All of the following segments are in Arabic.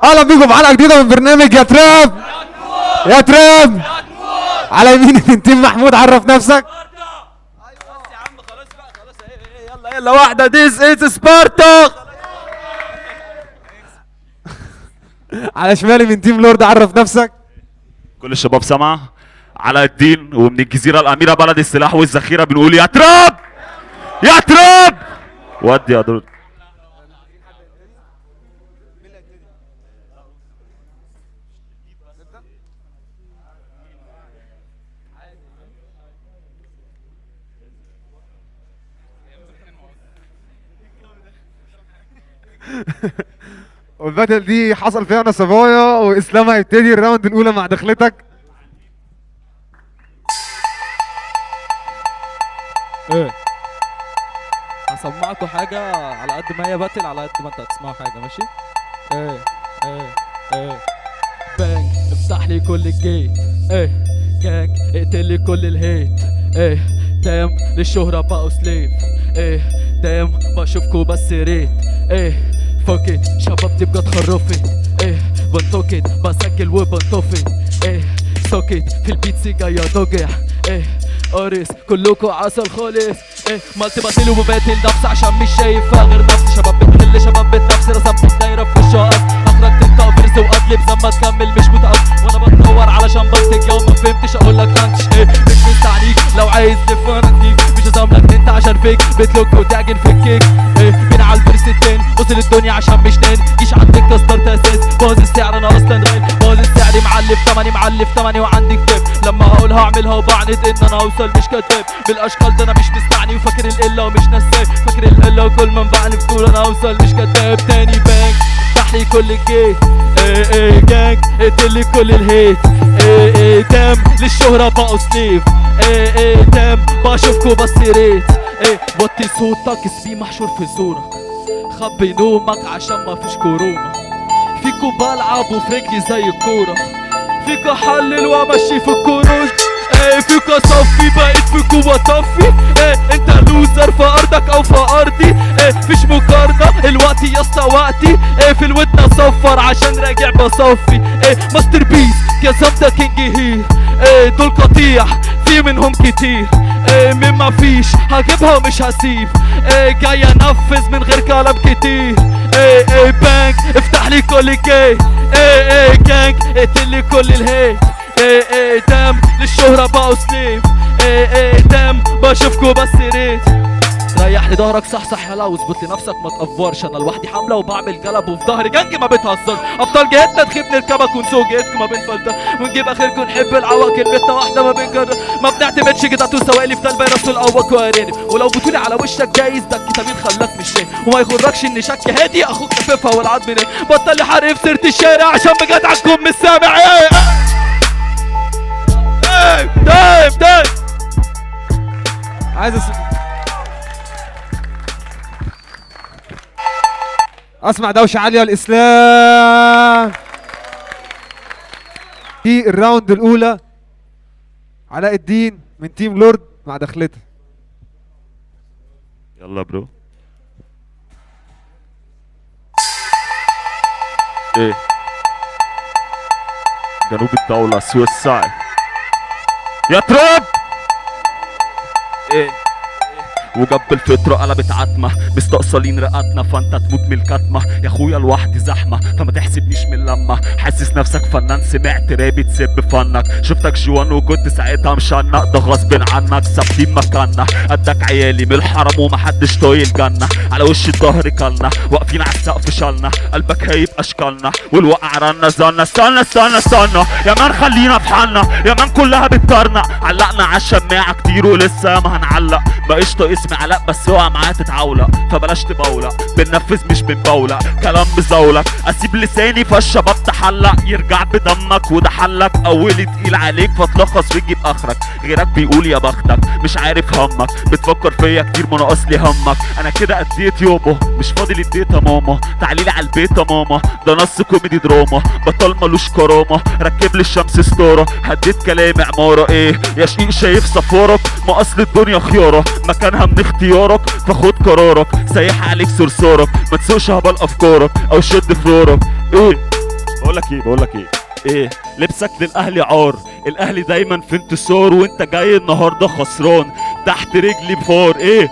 اهلا بيكم في حلقه جديده من برنامج يا تراب يا تراب. على يميني من تيم محمود، عرف نفسك. يا عم خلاص بقى، خلاص يلا يلا واحدة. ديس از سبارتا. على شمالي من تيم لورد، عرف نفسك. كل الشباب سمع. علاء الدين ومن الجزيرة الأميرة بلد السلاح والذخيرة بنقول يا تراب يا تراب. ودي يا دول. والباتل دي حصل فيها نصبايا، واسلام هيبتدي الراوند الاولى مع دخلتك. ايه هسمعكوا حاجة على قد ما هي باتل، على قد ما انت هتسمعوا حاجة. ماشي؟ ايه بانج افتح لي كل الجيت. ايه جانج اقتل لي كل الهيت. ايه دام للشهرة بقوا سليف. ايه دام بشوفكوا بس ريت. ايه فوكيت شباب دي بجد خرفت. ايه بنطوكت بسجل وبنطفت. ايه سوكت في البيتسي جاية دوجع. ايه قارس كلكوا عسل خالص. ايه مالتي باتل وبباتل نفس عشان مش شايفها غير نفسي. شباب بتحل شباب بتنفسي، رسمت الدايرة في الشقص. اخرجت انت فرس وقتلب زما تكمل مش متأكد. وانا بدور علشان بنتج يوم ما فهمتش اقولك تانكش. ايه مش مستعنيك لو عايز تفرنتيك، مش هزاملك انت عشان فيك بتلوك وتعجن في الكيك. ايه بين على الفرس التاني وصل الدنيا عشان مش ناني. جيش عندك كسترت اساس باظ السعر، انا اصلا غالي باظ السعر. معلف تمني وعندي كتاب. لما هقولها اعملها وبعند ان انا اوصل مش كتاب. بالاشكال ده انا مش مستعني وفاكر القله ومش نساي. فاكر القله وكل ما بعنف طول انا اوصل مش كتاب. تاني بانك افتح لي كل الجيت. ايه جانج اقتل لي كل الهيت. ايه دام للشهرة بقوا سليف. ايه دام بشوفكوا بس ريت. ايه وطي صوتك اسمي محشور في زورك. خبي نومك عشان ما فيش كورونا. فيكوا بلعب وفي رجلي زي الكورة. فيكوا حلل وامشي في الكروش. ايه فيكوا صفي بقيت فيكوا وطفي. ايه انت لوزر في ارضك او في ارضي. ايه فيش مقارنة الوقت يا اسطى وقتي. ايه في الودن اصفر عشان راجع بصفي. ايه ماستر بيس كزم ده كينج هير. ايه دول قطيع في منهم كتير. ايه من ما فيش هجيبها ومش هسيب. ايه جاي انفذ من غير كلام كتير. ايه بانك افتح لي كل الجيت. ايه جانج اقتل لي كل الهيت. ايه دام للشهرة بقوا سليف. ايه دام بشوفكوا بس ريت. ريح لي ظهرك صح يلا واظبط لنفسك ما تقفرش. انا لوحدي حمله وبعمل جلب وفي ظهري جنج ما بتهزرش. ابطال جهتنا تخيب نركبك ونسوق جهتكم ما بين فلتر ونجيب اخركم نحب العوا. كلمتنا واحده ما بنكرر ما بنعتمدش جدعته سوائلي في قلبي رسول الاوك وارانب. ولو بتقولي على وشك جايز ده الكتابين خلاك مش شايف. وما يغركش ان شك هادي اخوك خفيفها والعظم رايق. بطل لي حرق في سيره الشارع عشان بجد عنكم مش سامع. دايم عايز اسمع دوشه عاليه الاسلام. في الراوند الاولى علاء الدين من تيم لورد مع دخلتها. يلا برو. ايه جنوب الدولة سويساي يا تراب. ايه وجنب الفطرة قلبت عتمة مستقصلين رقاتنا فانت تموت من الكتمة. يا اخويا لوحدي زحمة فما تحسبنيش من لما حاسس نفسك فنان. سمعت رابي تسب فنك شفتك جوان وكنت ساعتها مشنق. ده غصب عنك ثابتين مكاننا قدك عيالي من الحرم ومحدش طايل جنة. على وش الظهر كلنا واقفين على السقف شالنا. قلبك هيب اشكالنا والوقع رنا زلنا. استنى يا مان خلينا في حالنا. يا مان كلها بتطرنا. علقنا على الشماعة كتير ولسه ما هنعلق. بقيش طايق اسمي علاء بس اوعى معايا تتعولق. فبلاش تبولق بننفذ مش بنبولق. كلام بزولك اسيب لساني فالشباب تحلق. يرجع بدمك وده حلك. اولي تقيل عليك فتلخص وتجيب اخرك. غيرك بيقول يا بختك مش عارف همك. بتفكر فيا كتير ما ناقص لي همك. انا كده اديت يابا مش فاضي اديت يا ماما. تعاليلي على البيت يا ماما ده نص كوميدي دراما. بطل ملوش كرامه ركب لي الشمس ستاره. هديت كلامي عماره. ايه يا شقيق شايف صفارك ما اصل الدنيا خياره. مكانها من اختيارك فخد قرارك. سايح عليك صرصارك ما تسوقش هبل افكارك او شد فرارك. ايه بقولك ايه لبسك للاهلي عار، الاهلي دايما في انتصار وانت جاي النهارده خسران، تحت رجلي بفار. ايه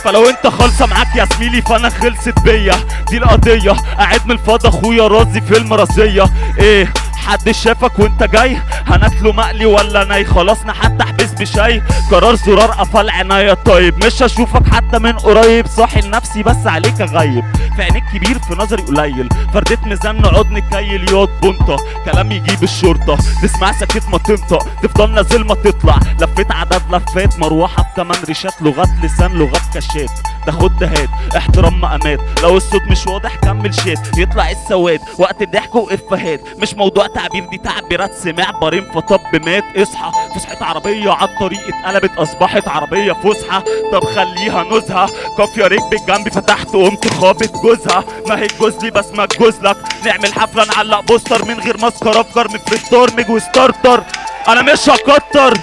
فلو انت خالصه معاك يا زميلي فانا خلصت بيا دي القضيه، قاعد من الفضا اخويا رازي في المرازيه. ايه حد شافك وانت جاي هناكله مقلي ولا ناي؟ خلاص حتى احبس بشاي، قرار زرار قفل عنايا. طيب مش هشوفك حتى من قريب، صاحي لنفسي بس عليك اغيب، في عينيك كبير في نظري قليل، فرديت ميزان نقعد نكيل ياض بنطه، كلام يجيب الشرطه تسمع سكت ما تنطق، تفضل نازل ما تطلع، لفيت عدد لفات مروحه بتمن ريشات، لغات لسان لغات كشات، تاخد هات احترام مقامات، لو الصوت مش واضح كمل شات، يطلع السواد وقت الضحك وافهات، مش موضوع تعبير دي تعبيرات سماع بريم فطب مات. اصحى فسحة عربية عالطريق اتقلبت اصبحت عربية فسحة، طب خليها نزهة، كافية ركبت جنبي فتحت قمت خابط جوزها، ما هي جوزلي بس ما تجوزلك، نعمل حفلة نعلق بوستر من غير مسكر، افكر مفرد برمج وستارتر، انا مش هكتر.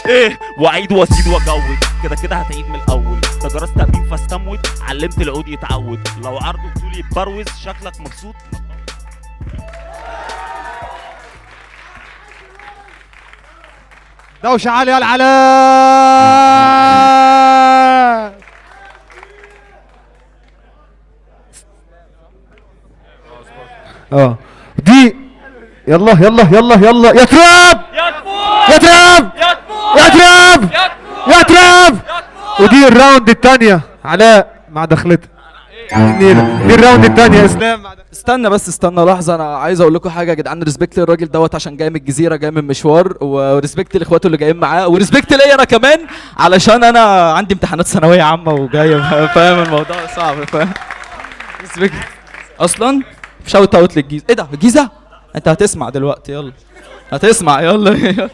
ايه واعيد وازيد واجود، كده هتعيد من الاول، ده جرس تأمين فاستموت، علمت العود يتعود، لو عرضه بطول يتبروز، شكلك مبسوط. دوشة عالية العلاء. دي يلا يلا يلا يلا يا تراب يا تراب يا تراب يا تراب. ودي الراوند الثانية علاء مع دخلتها دي الراوند الثانية اسلام. استنى لحظه، انا عايز اقول لكم حاجه يا جدعان، ريسبكت للراجل دوت عشان جاي من الجزيره، جاي من مشوار، وريسبكت لاخواته اللي جايين معاه، وريسبكت ليا انا كمان علشان انا عندي امتحانات ثانويه عامه وجاي فاهم الموضوع صعب، فاهم. ريسبكت اصلا شاوت اوت للجيزه. ايه ده الجيزه؟ انت هتسمع دلوقتي، يلا هتسمع يلا.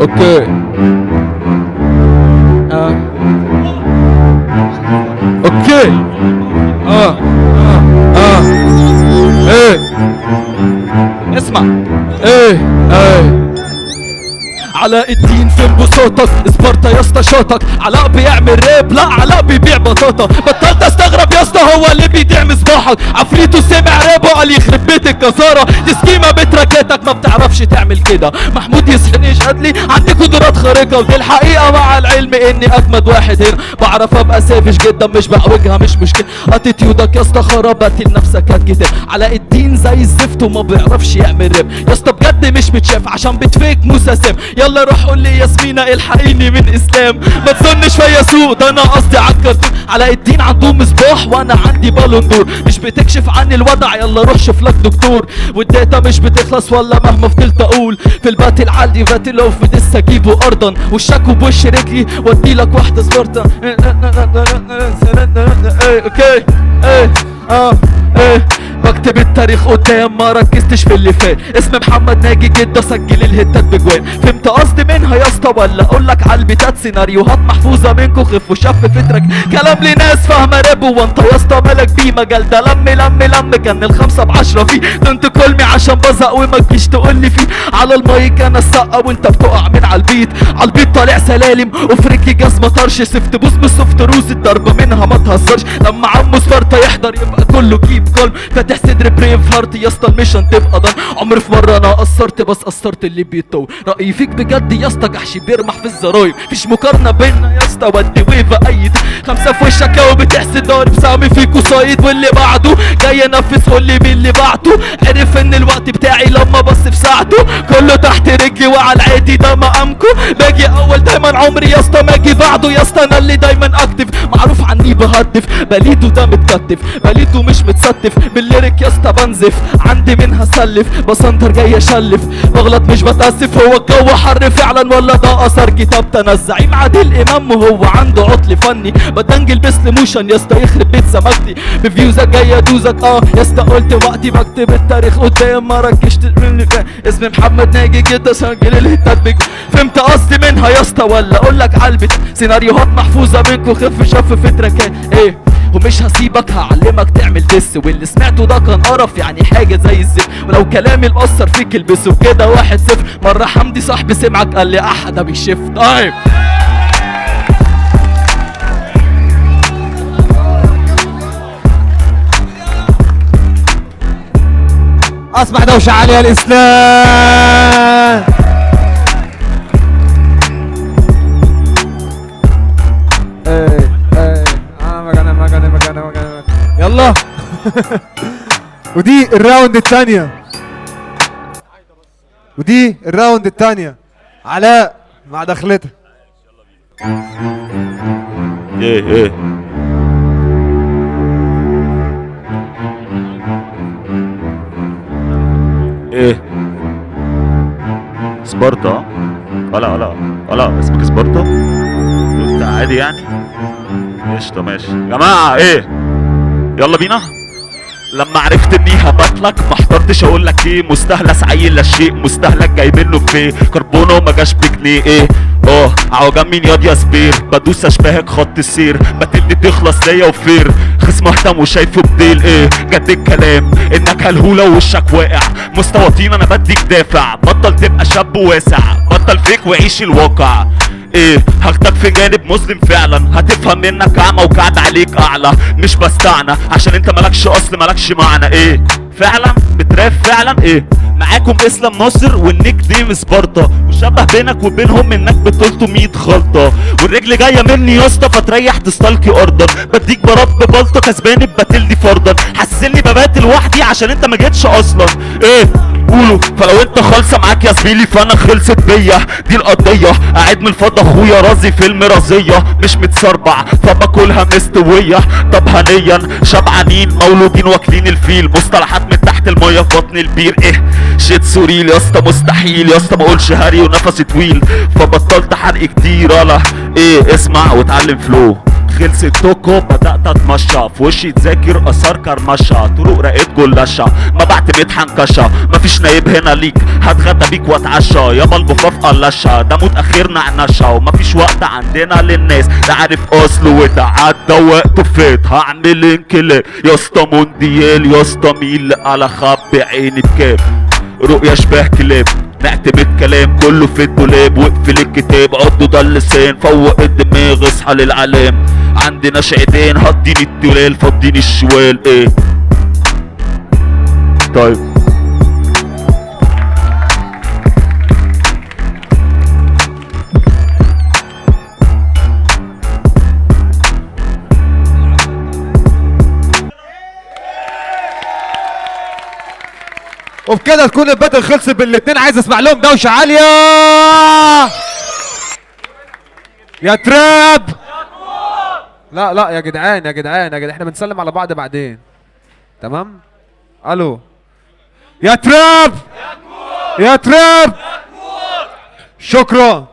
اوكي اوكي ايه اسمع. علاء الدين فين بصوتك؟ سبارتا يا اسطى شوطك، علاء بيعمل راب، لا علاء بيبيع بطاطا، بطلت استغرب يا اسطى هو اللي بيبيع مصباحك، عفريته سمع راب وقال يخرب بيت الكساره، دي سكيمه بتراكتك ما بتعرفش تعمل كده، محمود يسحني شادلي عندي قدرات خارقه، ودي الحقيقه مع العلم اني اجمد واحد هنا، بعرف ابقى سافش جدا مش بعوجها مش مشكله، اتيتيودك يا اسطى خرابات لنفسك هات كتاب، علاء الدين زي الزفت وما بيعرفش يعمل راب يا اسطى بجد مش متشاف عشان بتفيك موسى سام، يلا روح قول لي ياسمينة الحقيني من اسلام، ما تظنش فيا سوق ده انا قصدي عالكرتون، علاء الدين عنده مصباح وانا عندي بالون دور، مش بتكشف عن الوضع يلا روح شوف لك دكتور، والداتا مش بتخلص ولا مهما فضلت اقول، في الباتل عندي باتل لو في دس اجيبه ارضا، والشاكو بوش رجلي وادي لك واحده سبارتا. اوكي بكتب التاريخ قدام ما ركزتش في اللي فات، اسم محمد ناجي جدا سجل الهتات بجوان، فهمت قصدي منها يا اسطى ولا اقول لك على البيتات؟ سيناريوهات محفوظه منكم خف وشف فترك، كلام لناس فاهمه راب وانت يا اسطى مالك بيه، مجال ده لم كان الخمسه ب10 فيه، كنت كلمي عشان بزق وما تجيش تقول لي فيه، على المايك انا السقه وانت بتقع من على البيت طالع سلالم وفي رجلي جزمه طرش، سفت بوس بسوفت روز الضربه منها ما تهزرش، لما عمو سبارتا يحضر يبقى كله كيب كولم، فاتح صدر بريف هارت يا اسطى الميشن تبقى ضن، عمري في مره انا قصرت بس قصرت اللي بيتطور، رايي فيك بجد يا اسطى جحش بيرمح في الزراير، مفيش مقارنه بينا يا اسطى ودي ويفا ايد، خمسه في وشك لو بتحسد ضارب سامي فيك وصايد، واللي بعده جاي انفذ قول لي مين اللي بعته، عرف ان الوقت بتاعي لما بص في ساعته، كله تحت رجلي وعلى العادي ده مقامكو، باجي اول دايما عمري يا اسطى ما اجي بعده، يا اسطى انا اللي دايما اكتف معروف عني بهدف، بليده ده متكتف بليده مش متستف، بالليريك يا اسطى بنزف عندي منها سلف، بسنتر جاي اشلف بغلط مش بتاسف، هو الجو حر فعلا ولا ده اثر كتاب الزعيم عادل امام وهو عنده عطل فني، بدنجل بسل موشن يا اسطى يخرب بيت سمكتي، بفيوزك جاي ادوزك يا اسطى قلت وقتي بكتب التاريخ قدام ما ركشت مني، اسمي محمد ناجي جدا سجل الهتات فهمت قصدي منها يا اسطى ولا اقول لك علبت، سيناريوهات محفوظه منكم خف شف في تراكات، ايه ومش هسيبك هعلمك تعمل دس، واللي سمعته ده كان قرف يعني حاجة زي الزفت، ولو كلامي مأثر فيك البسه كده 1-0. مرة حمدي صاحبي سمعك قال لي احد بيشفت. طيب اصبح دوشة عالية الاسلام. يلا. ودي الراوند الثانية، ودي الراوند الثانية. علاء مع دخلتها. ايه ايه سبارتا؟ لا اسمك سبارتا؟ انت عادي يعني؟ قشطة ماشي جماعة. ايه يلا بينا. لما عرفت اني هبطلك ما احترتش اقول لك ايه، مستهلس عيل لا شيء، مستهلك جاي منه بفيه، كربونه وما جاش بجنيه. ايه عوجان مين ياض يا سبير، بدوس اشباهك خط السير، بتدي تخلص ليا وفير، خصم مهتم وشايفه بديل. ايه جد الكلام انك هلهوله ووشك واقع، مستوطين انا بديك دافع، بطل تبقى شاب واسع، بطل فيك وعيش الواقع. ايه هاخدك في جانب مسلم فعلا، هتفهم منك اعمى وقعد عليك اعلى، مش بستعنى عشان انت مالكش اصل مالكش معنى. ايه فعلا بتراب فعلا. ايه معاكم اسلام ناصر والنيك نيم سبارتا، وشبه بينك وبينهم انك بتقولتوا 100 غلطه، والرجل جايه مني يا اسطى فتريح تستلقي ارضا، بديك برب بلطه كسبان بباتلدي فرضا، حسسني ببات لوحدي عشان انت ما جيتش اصلا. ايه قولوا فلو انت خالصه معاك يا زميلي فانا خلصت بيا دي القضيه، قاعد من الفضه اخويا رازي في المرازيه، مش متسربع فباكلها مستويه. طب هنيا شبعانين مولودين واكلين الفيل، مصطلحات من تحت الميه في بطن البير. ايه شيت سوريل يا اسطى مستحيل يا اسطى ما اقولش هاري ونفسي طويل، فبطلت حرق كتير. يلا ايه اسمع واتعلم فلو، خلص التوكو بدأت اتمشى، في وشي تذاكر اثار كرمشة، طرق رقيت جلاشة ما بعتمد حنكشة، مفيش نايب هنا ليك هتغدى بيك واتعشى، يابا البفاف قلشة ده موت اخير نعنشة، ومفيش وقت عندنا للناس ده عارف اصله وده عدى وقته فات، هعمل انكلاب يا اسطى مونديال يا اسطى ميل على خبي عيني بكام، رؤيا شبه كلاب نعتمد كلام كله في الدولاب، واقفل الكتاب عضه ده اللسان، فوق الدماغ اصحى للعلام، عندنا شعدين هديني التلال فضيني الشوال. ايه طيب وبكده تكون الباتل خلصت بالاتنين. عايز اسمع لهم دوشه عاليه يا تراب. لا يا جدعان يا جدعان احنا بنسلم على بعض بعدين تمام. الو يا تراب يا تراب. شكرا.